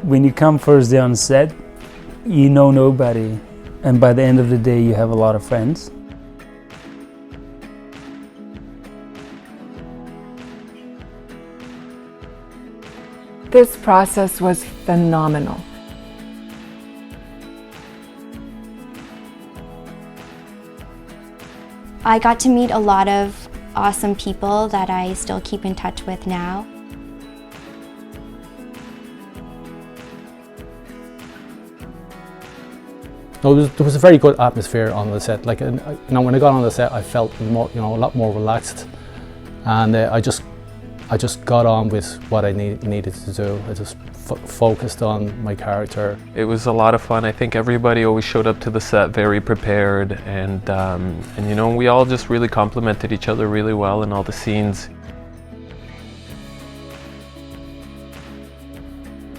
When you come first day on set, you know nobody, and by the end of the day you have a lot of friends. This process was phenomenal. I got to meet a lot of awesome people that I still keep in touch with now. No, there was a very good atmosphere on the set. Like, when I got on the set, I felt more, a lot more relaxed, and I just got on with what I needed to do. I just focused on my character. It was a lot of fun. I think everybody always showed up to the set very prepared, and we all just really complimented each other really well in all the scenes.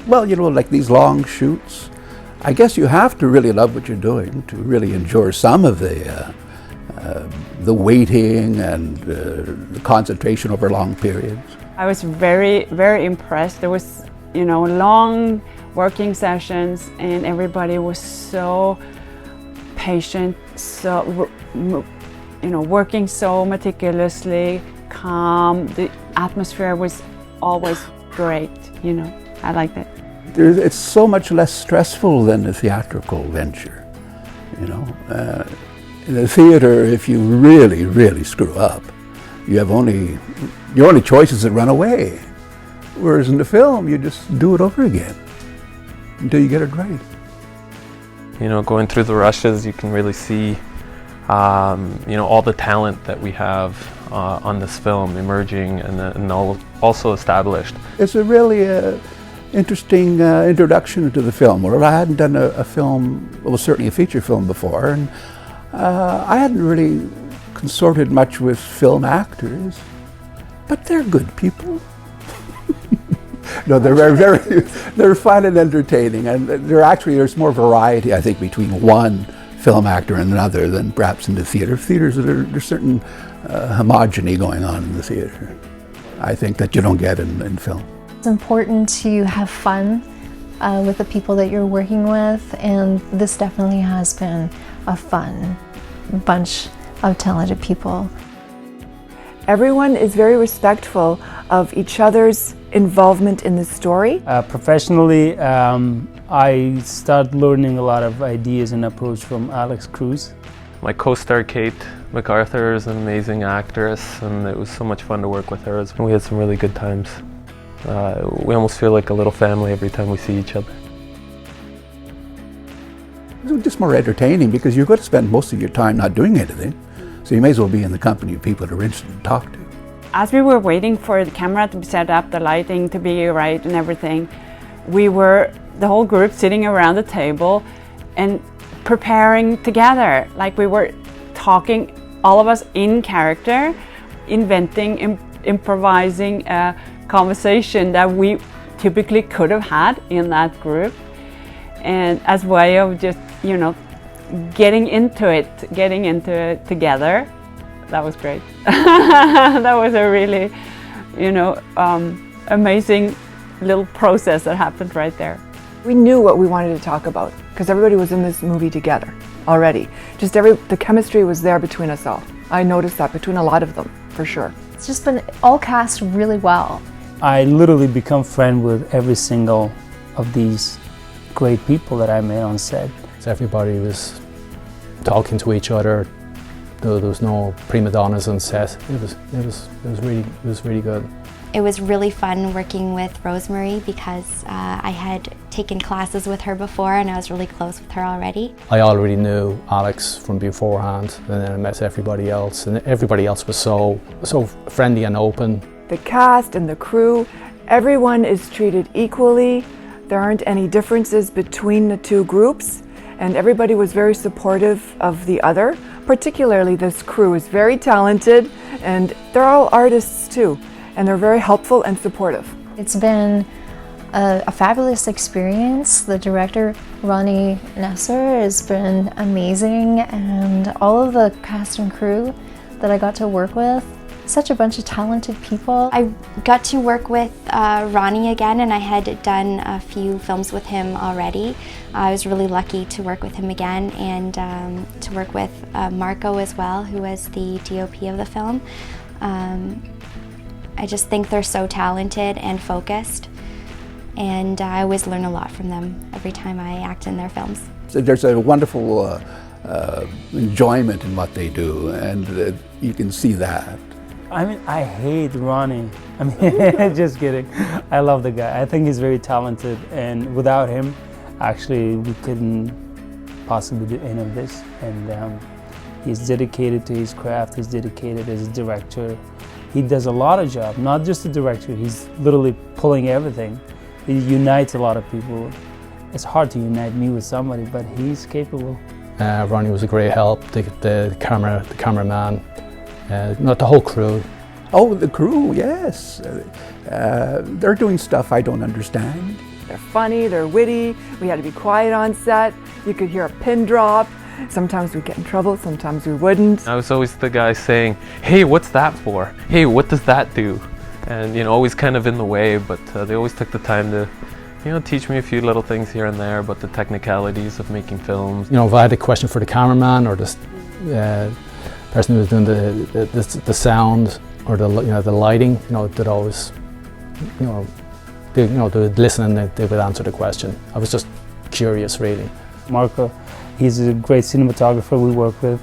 Well, like these long shoots, I guess you have to really love what you're doing to really enjoy some of the waiting and the concentration over long periods. I was very, very impressed. There was, long working sessions, and everybody was so patient, so, working so meticulously, calm. The atmosphere was always great, I liked it. It's so much less stressful than a theatrical venture, In the theater, if you really, really screw up, your only choice is to run away. Whereas in the film, you just do it over again until you get it right. Going through the rushes, you can really see, all the talent that we have on this film emerging and also established. It's a really interesting introduction to the film. Well, I hadn't done a film, well, certainly a feature film before, and I hadn't really consorted much with film actors, but they're good people. No, they're fun and entertaining, and there's more variety, I think, between one film actor and another than perhaps in the theater. Theaters, there's certain homogeny going on in the theater, I think, that you don't get in film. It's important to have fun with the people that you're working with, and this definitely has been a fun bunch of talented people. Everyone is very respectful of each other's involvement in the story. Professionally, I started learning a lot of ideas and approach from Alex Cruz. My co-star Kate MacArthur is an amazing actress, and it was so much fun to work with her. We had some really good times. We almost feel like a little family every time we see each other. It's just more entertaining because you're going to spend most of your time not doing anything, so you may as well be in the company of people that are interested to talk to. As we were waiting for the camera to be set up, the lighting to be right and everything, we were, the whole group, sitting around the table and preparing together. Like we were talking, all of us in character, inventing, improvising a conversation that we typically could have had in that group. And as a way of just, getting into it together. That was great. That was a really, amazing little process that happened right there. We knew what we wanted to talk about because everybody was in this movie together already. The chemistry was there between us all. I noticed that between a lot of them, for sure. It's just been all cast really well. I literally become friends with every single of these great people that I met on set. So everybody was talking to each other. There was no prima donnas on set. It was really good. It was really fun working with Rosemary because I had taken classes with her before and I was really close with her already. I already knew Alex from beforehand, and then I met everybody else, and everybody else was so friendly and open. The cast and the crew, everyone is treated equally. There aren't any differences between the two groups, and everybody was very supportive of the other. Particularly this crew is very talented, and they're all artists too, and they're very helpful and supportive. It's been a fabulous experience. The director, Rany Naser, has been amazing, and all of the cast and crew that I got to work with such a bunch of talented people. I got to work with Rany again, and I had done a few films with him already. I was really lucky to work with him again, and to work with Marco as well, who was the DOP of the film. I just think they're so talented and focused, and I always learn a lot from them every time I act in their films. So there's a wonderful enjoyment in what they do, and you can see that. I mean, I hate Rany. I mean, just kidding. I love the guy. I think he's very talented, and without him, actually, we couldn't possibly do any of this. And he's dedicated to his craft. He's dedicated as a director. He does a lot of jobs, not just a director. He's literally pulling everything. He unites a lot of people. It's hard to unite me with somebody, but he's capable. Rany was a great help. The cameraman, not the whole crew. Oh, the crew, yes. They're doing stuff I don't understand. They're funny, they're witty. We had to be quiet on set. You could hear a pin drop. Sometimes we'd get in trouble, sometimes we wouldn't. I was always the guy saying, hey, what's that for? Hey, what does that do? And, you know, always kind of in the way, but they always took the time to, you know, teach me a few little things here and there about the technicalities of making films. You know, if I had a question for the cameraman or the person who was doing the sound or the lighting, you know, they'd always, they would listen and they would answer the question. I was just curious, really. Marco, he's a great cinematographer we work with.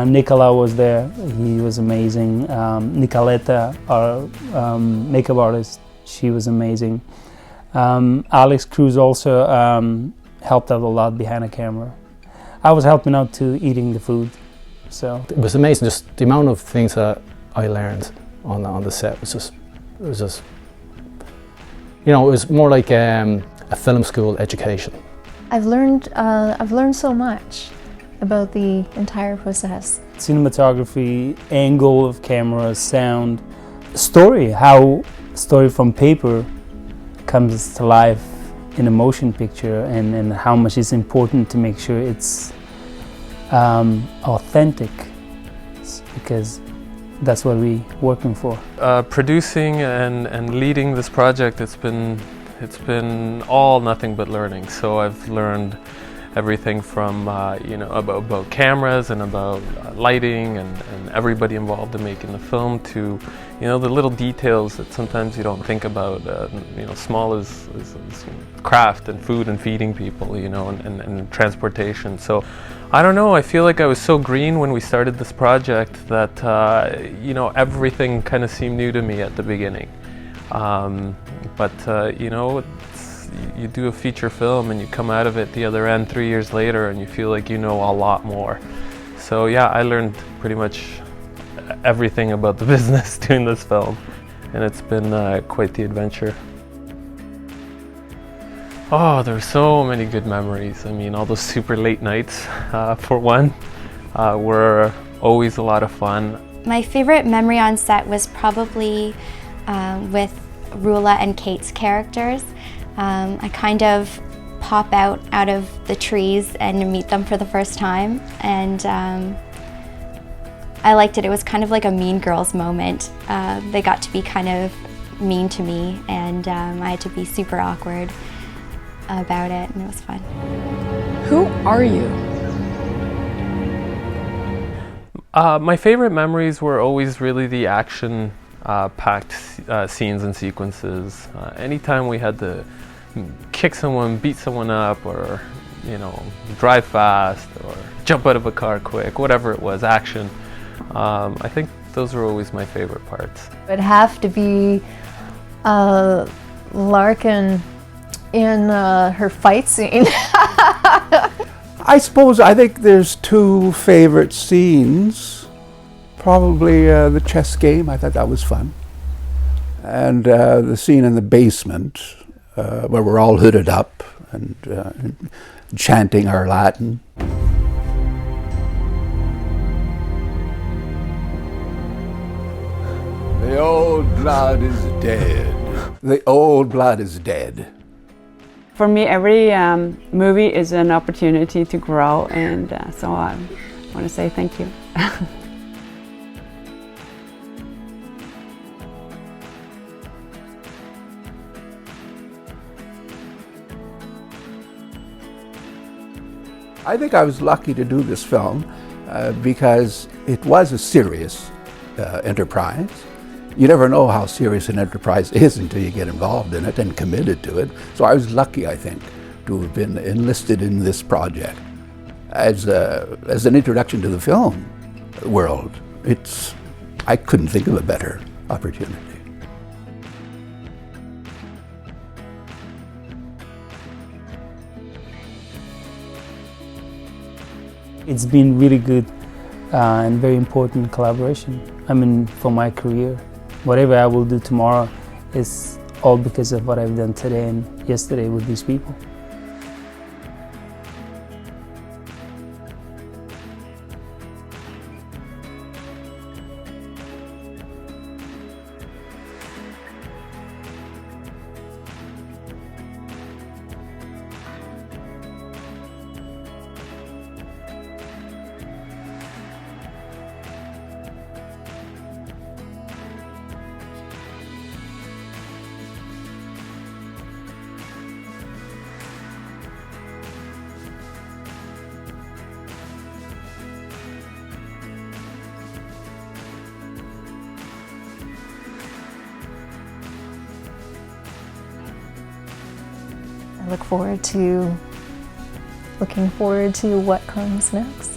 Nicola was there, he was amazing. Nicoletta, our makeup artist, she was amazing. Alex Cruz also helped out a lot behind the camera. I was helping out too, eating the food. So it was amazing, just the amount of things that I learned on the set was just, you know, it was more like a film school education. I've learned so much about the entire process. Cinematography, angle of camera, sound, story, how story from paper comes to life in a motion picture, and how much it's important to make sure it's authentic, because that's what we're working for. Producing and leading this project, it's been all nothing but learning. So I've learned everything from you know, about cameras and about lighting and everybody involved in making the film, to, you know, the little details that sometimes you don't think about. You know, small as craft and food and feeding people, you know, and transportation. So I don't know, I feel like I was so green when we started this project that you know, everything kind of seemed new to me at the beginning. But you know, you do a feature film and you come out of it the other end 3 years later and you feel like you know a lot more. So yeah, I learned pretty much everything about the business doing this film, and it's been quite the adventure. Oh, there's so many good memories. I mean, all those super late nights, for one, were always a lot of fun. My favorite memory on set was probably with Rula and Kate's characters. I kind of pop out of the trees and meet them for the first time, and I liked it. It was kind of like a Mean Girls moment. They got to be kind of mean to me, and I had to be super awkward about it, and it was fun. Who are you? My favorite memories were always really the action packed scenes and sequences. Anytime we had to kick someone, beat someone up, or, you know, drive fast or jump out of a car quick, whatever it was, action. I think those were always my favorite parts. It'd have to be Larkin in her fight scene. I think there's two favorite scenes. Probably the chess game, I thought that was fun. And the scene in the basement where we're all hooded up and chanting our Latin. The old blood is dead. The old blood is dead. For me, every movie is an opportunity to grow, and so I want to say thank you. I think I was lucky to do this film because it was a serious enterprise. You never know how serious an enterprise is until you get involved in it and committed to it. So I was lucky, I think, to have been enlisted in this project. As an introduction to the film world, I couldn't think of a better opportunity. It's been really good and very important collaboration. I mean, for my career. Whatever I will do tomorrow is all because of what I've done today and yesterday with these people. I looking forward to what comes next.